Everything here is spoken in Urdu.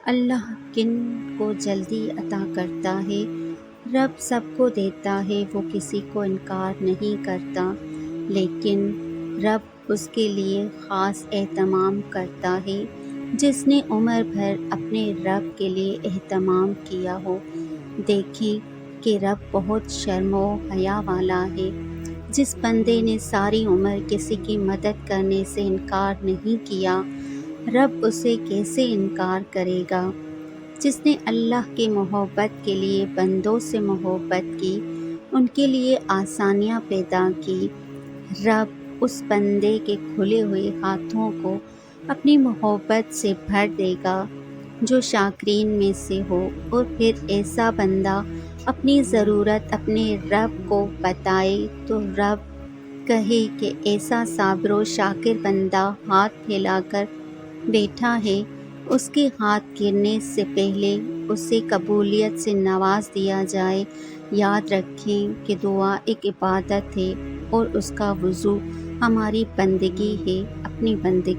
اللہ کن کو جلدی عطا کرتا ہے، رب سب کو دیتا ہے، وہ کسی کو انکار نہیں کرتا، لیکن رب اس کے لیے خاص اہتمام کرتا ہے جس نے عمر بھر اپنے رب کے لیے اہتمام کیا ہو۔ دیکھیں کہ رب بہت شرم و حیا والا ہے۔ جس بندے نے ساری عمر کسی کی مدد کرنے سے انکار نہیں کیا، رب اسے کیسے انکار کرے گا؟ جس نے اللہ کی محبت کے لیے بندوں سے محبت کی، ان کے لیے آسانیاں پیدا کی، رب اس بندے کے کھلے ہوئے ہاتھوں کو اپنی محبت سے بھر دے گا جو شاکرین میں سے ہو۔ اور پھر ایسا بندہ اپنی ضرورت اپنے رب کو بتائے تو رب کہے کہ ایسا صابر و شاکر بندہ ہاتھ پھیلا کر بیٹھا ہے، اس کے ہاتھ گرنے سے پہلے اسے قبولیت سے نواز دیا جائے۔ یاد رکھیں کہ دعا ایک عبادت ہے اور اس کا وضو ہماری بندگی ہے۔ اپنی بندگی